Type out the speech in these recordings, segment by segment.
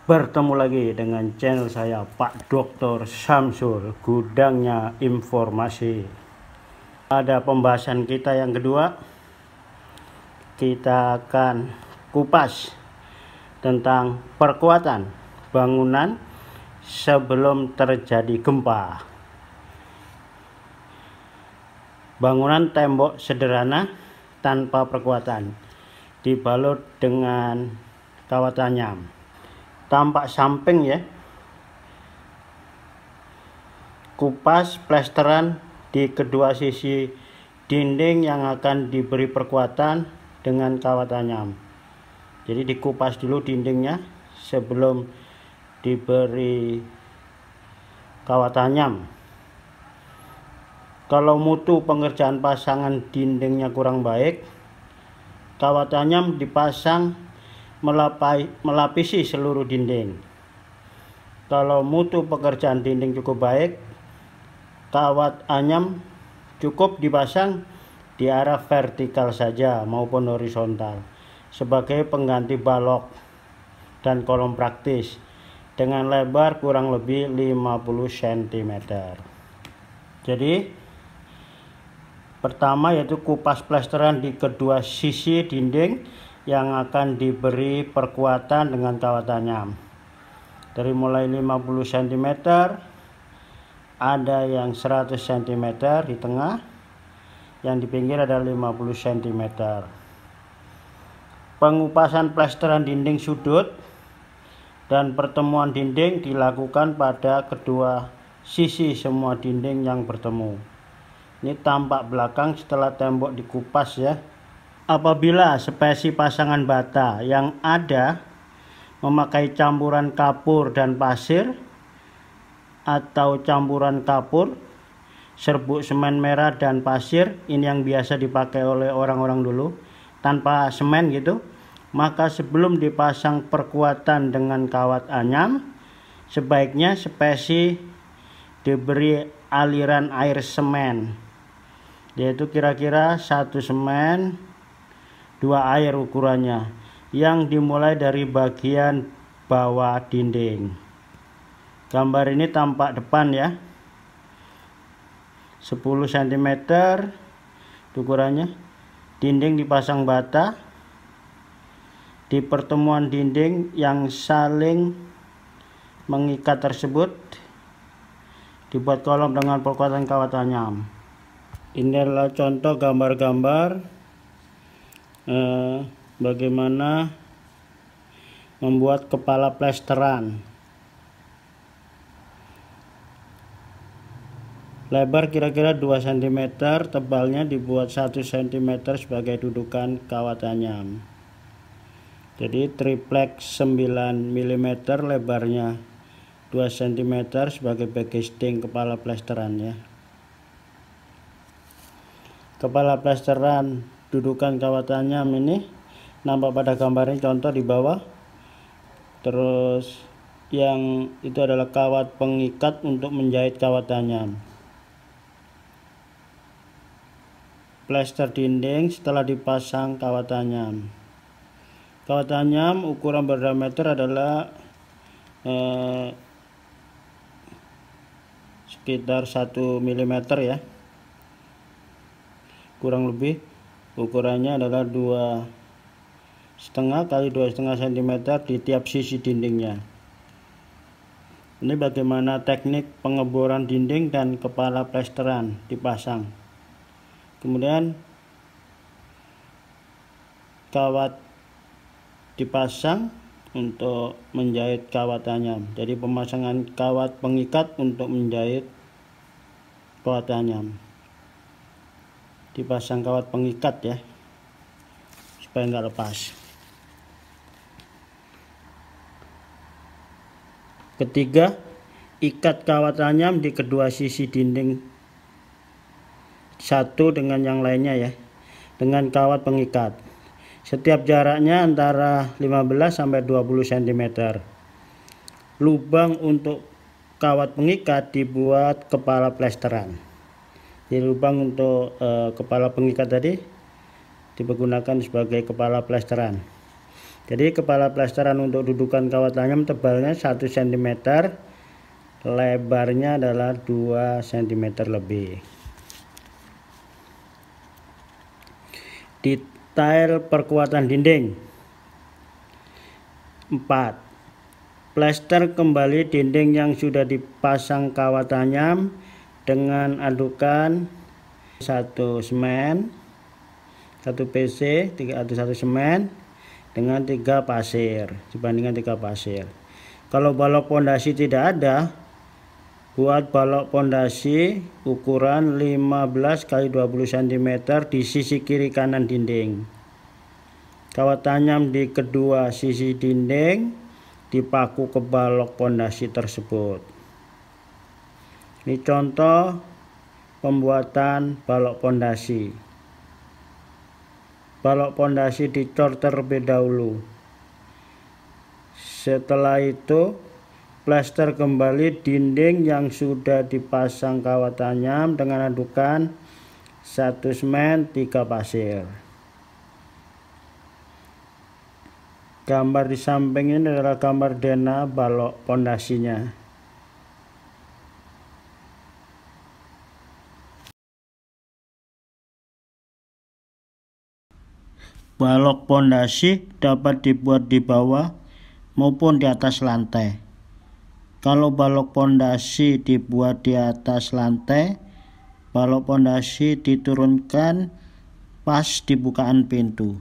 Bertemu lagi dengan channel saya Pak Dr. Samsul, gudangnya informasi. Pada pembahasan kita yang kedua, kita akan kupas tentang perkuatan bangunan sebelum terjadi gempa. Bangunan tembok sederhana tanpa perkuatan, dibalut dengan kawat anyam. Tampak samping ya, kupas plesteran di kedua sisi dinding yang akan diberi perkuatan dengan kawat anyam. Jadi dikupas dulu dindingnya sebelum diberi kawat anyam. Kalau mutu pengerjaan pasangan dindingnya kurang baik, kawat anyam dipasang melapisi seluruh dinding. Kalau mutu pekerjaan dinding cukup baik, kawat anyam cukup dipasang di arah vertikal saja maupun horizontal sebagai pengganti balok dan kolom praktis dengan lebar kurang lebih 50 cm. Jadi pertama yaitu kupas plesteran di kedua sisi dinding yang akan diberi perkuatan dengan kawat anyam. Dari mulai 50 cm, ada yang 100 cm di tengah, yang di pinggir ada 50 cm. Pengupasan plesteran dinding sudut dan pertemuan dinding dilakukan pada kedua sisi semua dinding yang bertemu. Ini tampak belakang setelah tembok dikupas ya. Apabila spesi pasangan bata yang ada memakai campuran kapur dan pasir atau campuran kapur, serbuk semen merah dan pasir, ini yang biasa dipakai oleh orang-orang dulu tanpa semen gitu, maka sebelum dipasang perkuatan dengan kawat anyam, sebaiknya spesi diberi aliran air semen, yaitu kira-kira 1 semen 2 air ukurannya, yang dimulai dari bagian bawah dinding. Gambar ini tampak depan ya, 10 cm ukurannya. Dinding dipasang bata. Di pertemuan dinding yang saling mengikat tersebut dibuat kolom dengan perkuatan kawat anyam. Ini adalah contoh gambar-gambar bagaimana membuat kepala plesteran. Lebar kira-kira 2 cm, tebalnya dibuat 1 cm sebagai dudukan kawat anyam. Jadi triplex 9 mm, lebarnya 2 cm sebagai backing kepala plesteran ya. Kepala plesteran dudukan kawat anyam ini nampak pada gambar ini, contoh di bawah. Terus yang itu adalah kawat pengikat untuk menjahit kawat anyam. Plester dinding setelah dipasang kawat anyam. Kawat anyam ukuran berdiameter adalah sekitar 1 mm ya, kurang lebih. Ukurannya adalah 2,5 kali 2,5 cm di tiap sisi dindingnya. Ini bagaimana teknik pengeboran dinding dan kepala plesteran dipasang. Kemudian kawat dipasang untuk menjahit kawat anyam. Jadi pemasangan kawat pengikat untuk menjahit kawat anyam. Dipasang kawat pengikat ya, supaya nggak lepas. Ketiga, ikat kawat anyam di kedua sisi dinding satu dengan yang lainnya ya, dengan kawat pengikat. Setiap jaraknya antara 15 sampai 20 cm. Lubang untuk kawat pengikat dibuat kepala plesteran. Jadi lubang untuk kepala pengikat tadi dipergunakan sebagai kepala plesteran. Jadi kepala plesteran untuk dudukan kawat tanyam tebalnya 1 cm, lebarnya adalah 2 cm lebih. Detail perkuatan dinding. 4. Plester kembali dinding yang sudah dipasang kawat tanyam dengan adukan 1 semen, 1 PC atau 1 semen dengan 3 pasir, dibandingkan 3 pasir. Kalau balok pondasi tidak ada, buat balok pondasi ukuran 15 x 20 cm di sisi kiri kanan dinding. Kawat tanyam di kedua sisi dinding dipaku ke balok pondasi tersebut. Ini contoh pembuatan balok pondasi. Balok pondasi dicor terlebih dahulu. Setelah itu plester kembali dinding yang sudah dipasang kawat tanyam dengan adukan 1 semen 3 pasir. Gambar di samping ini adalah gambar dena balok pondasinya. Balok pondasi dapat dibuat di bawah maupun di atas lantai. Kalau balok pondasi dibuat di atas lantai, balok pondasi diturunkan pas di bukaan pintu.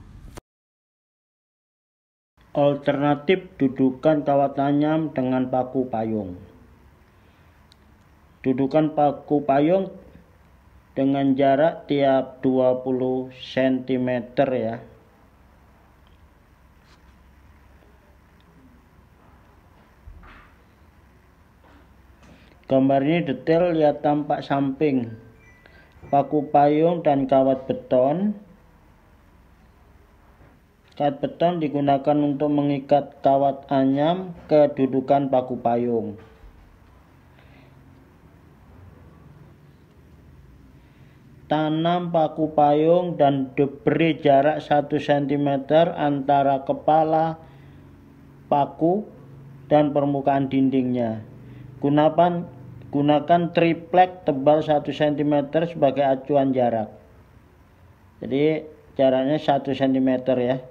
Alternatif dudukan kawat tanyam dengan paku payung. Dudukan paku payung dengan jarak tiap 20 cm ya. Gambar ini detail, lihat tampak samping paku payung dan kawat beton. Kawat beton digunakan untuk mengikat kawat tanyam ke dudukan paku payung. Tanam paku payung dan beri jarak 1 cm antara kepala paku dan permukaan dindingnya. Gunakan triplek tebal 1 cm sebagai acuan jarak. Jadi jaraknya 1 cm ya.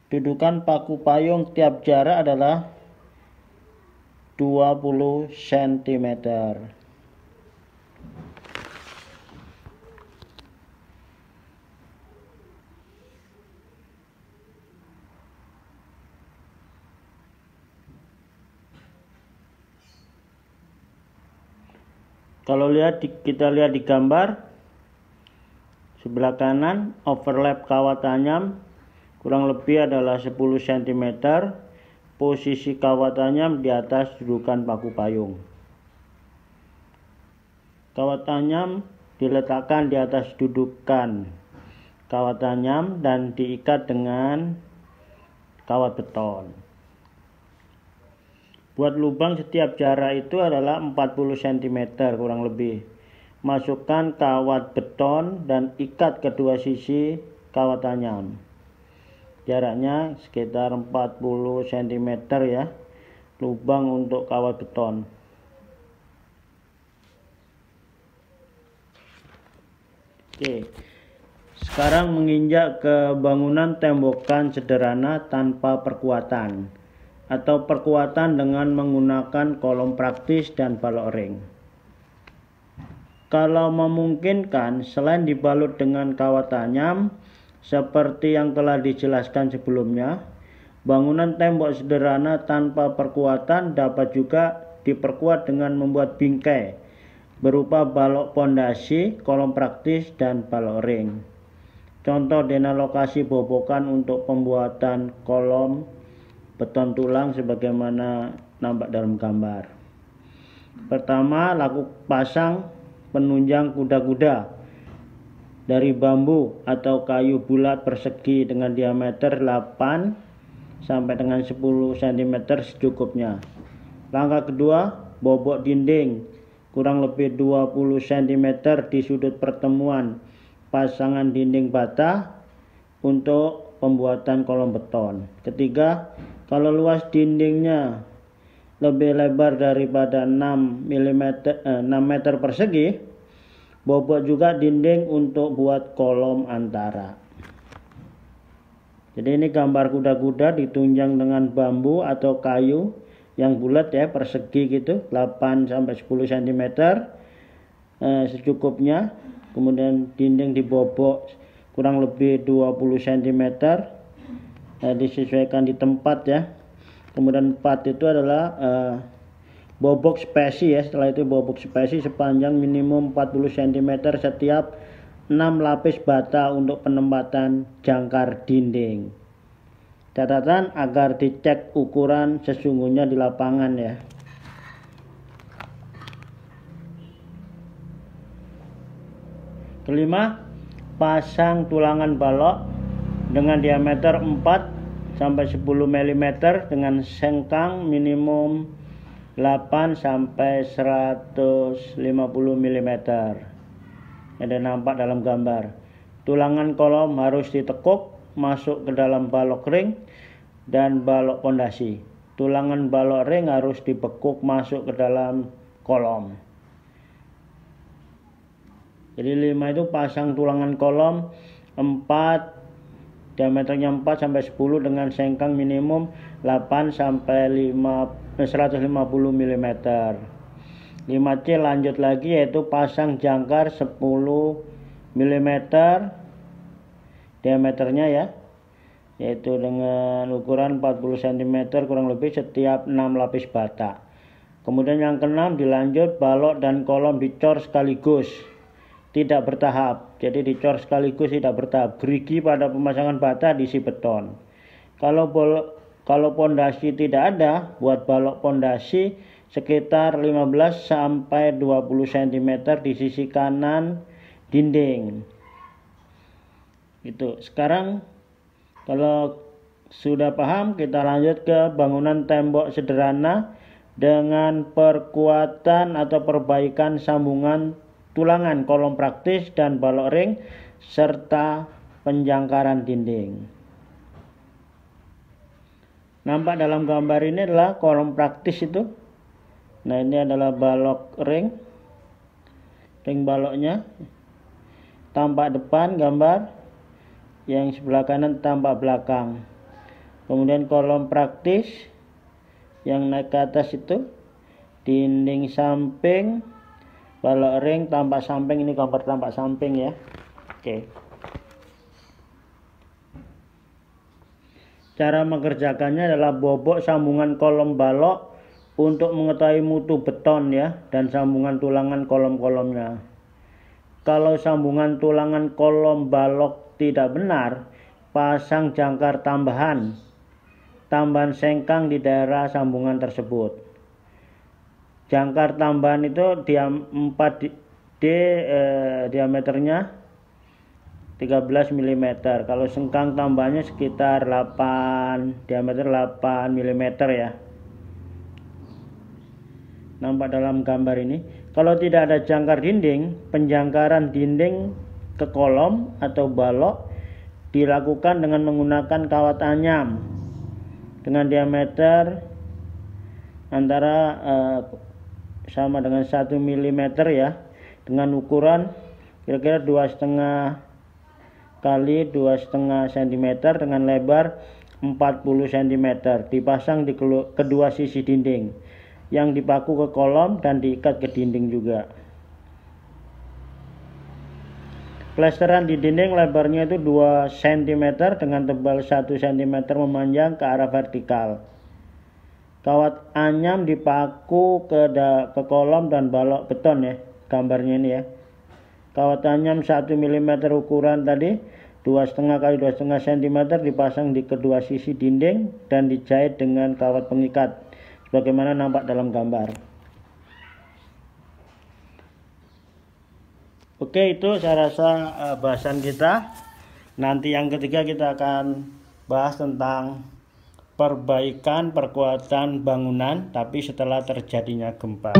Dudukan paku payung tiap jarak adalah 20 cm. Kalau kita lihat di gambar sebelah kanan, overlap kawat tanyam kurang lebih adalah 10 cm. Posisi kawat tanyam di atas dudukan paku payung. Kawat tanyam diletakkan di atas dudukan kawat tanyam dan diikat dengan kawat beton. Buat lubang setiap jarak itu adalah 40 cm kurang lebih. Masukkan kawat beton dan ikat kedua sisi kawat tanyam. Jaraknya sekitar 40 cm ya. Lubang untuk kawat beton. Oke. Sekarang menginjak ke bangunan tembokan sederhana tanpa perkuatan, atau perkuatan dengan menggunakan kolom praktis dan balok ring. Kalau memungkinkan, selain dibalut dengan kawat tanyam seperti yang telah dijelaskan sebelumnya, bangunan tembok sederhana tanpa perkuatan dapat juga diperkuat dengan membuat bingkai berupa balok pondasi, kolom praktis, dan balok ring. Contoh dena lokasi bobokan untuk pembuatan kolom beton tulang sebagaimana nampak dalam gambar. Pertama, pasang penunjang kuda-kuda dari bambu atau kayu bulat persegi dengan diameter 8 sampai dengan 10 cm secukupnya. Langkah kedua, bobok dinding kurang lebih 20 cm di sudut pertemuan pasangan dinding bata untuk pembuatan kolom beton. Ketiga, kalau luas dindingnya lebih lebar daripada 6 meter persegi, bobot juga dinding untuk buat kolom antara. Jadi ini gambar kuda-kuda ditunjang dengan bambu atau kayu yang bulat ya, persegi gitu, 8-10 cm secukupnya. Kemudian dinding dibobok kurang lebih 20 cm, disesuaikan di tempat ya. Kemudian 4 itu adalah bobok spesi ya. Setelah itu bobok spesi sepanjang minimum 40 cm setiap 6 lapis bata untuk penempatan jangkar dinding. Catatan agar dicek ukuran sesungguhnya di lapangan ya. Kelima, pasang tulangan balok dengan diameter 4-10 mm dengan sengkang minimum 8-150 mm. Ada nampak dalam gambar. Tulangan kolom harus ditekuk masuk ke dalam balok ring dan balok pondasi. Tulangan balok ring harus dibekuk masuk ke dalam kolom. Jadi 5 itu pasang tulangan kolom 4, diameternya 4-10 dengan sengkang minimum 8-150 mm. 5C lanjut lagi, yaitu pasang jangkar 10 mm diameternya ya, yaitu dengan ukuran 40 cm kurang lebih setiap 6 lapis bata. Kemudian yang keenam, dilanjut balok dan kolom dicor sekaligus, tidak bertahap. Jadi dicor sekaligus tidak bertahap. Gerigi pada pemasangan bata diisi beton. Kalau pondasi tidak ada, buat balok pondasi sekitar 15-20 cm di sisi kanan dinding. Itu. Sekarang kalau sudah paham, kita lanjut ke bangunan tembok sederhana dengan perkuatan atau perbaikan sambungan tulangan kolom praktis dan balok ring serta penjangkaran dinding. Nampak dalam gambar ini adalah kolom praktis itu. Nah, ini adalah balok ring baloknya. Tampak depan gambar, yang sebelah kanan tampak belakang. Kemudian kolom praktis yang naik ke atas itu, dinding samping, balok ring tampak samping. Ini gambar tampak samping ya. Oke. Cara mengerjakannya adalah bobok sambungan kolom balok untuk mengetahui mutu beton ya, dan sambungan tulangan kolom-kolomnya. Kalau sambungan tulangan kolom balok tidak benar, pasang jangkar tambahan sengkang di daerah sambungan tersebut. Jangkar tambahan itu 4D diameternya 13 mm. Kalau sengkang tambahnya sekitar diameter 8 mm ya. Nampak dalam gambar ini. Kalau tidak ada jangkar dinding, penjangkaran dinding ke kolom atau balok dilakukan dengan menggunakan kawat anyam dengan diameter antara sama dengan 1 mm ya, dengan ukuran kira-kira 2,5 kali 2,5 cm dengan lebar 40 cm, dipasang di kedua sisi dinding yang dipaku ke kolom dan diikat ke dinding juga. Plesteran di dinding lebarnya itu 2 cm dengan tebal 1 cm memanjang ke arah vertikal. Kawat anyam dipaku ke kolom dan balok beton ya, gambarnya ini ya. Kawat anyam 1 mm ukuran tadi, 2,5 kali 2,5 cm dipasang di kedua sisi dinding dan dijahit dengan kawat pengikat sebagaimana nampak dalam gambar. Oke, itu saya rasa bahasan kita. Nanti yang ketiga kita akan bahas tentang perbaikan perkuatan bangunan tapi setelah terjadinya gempa.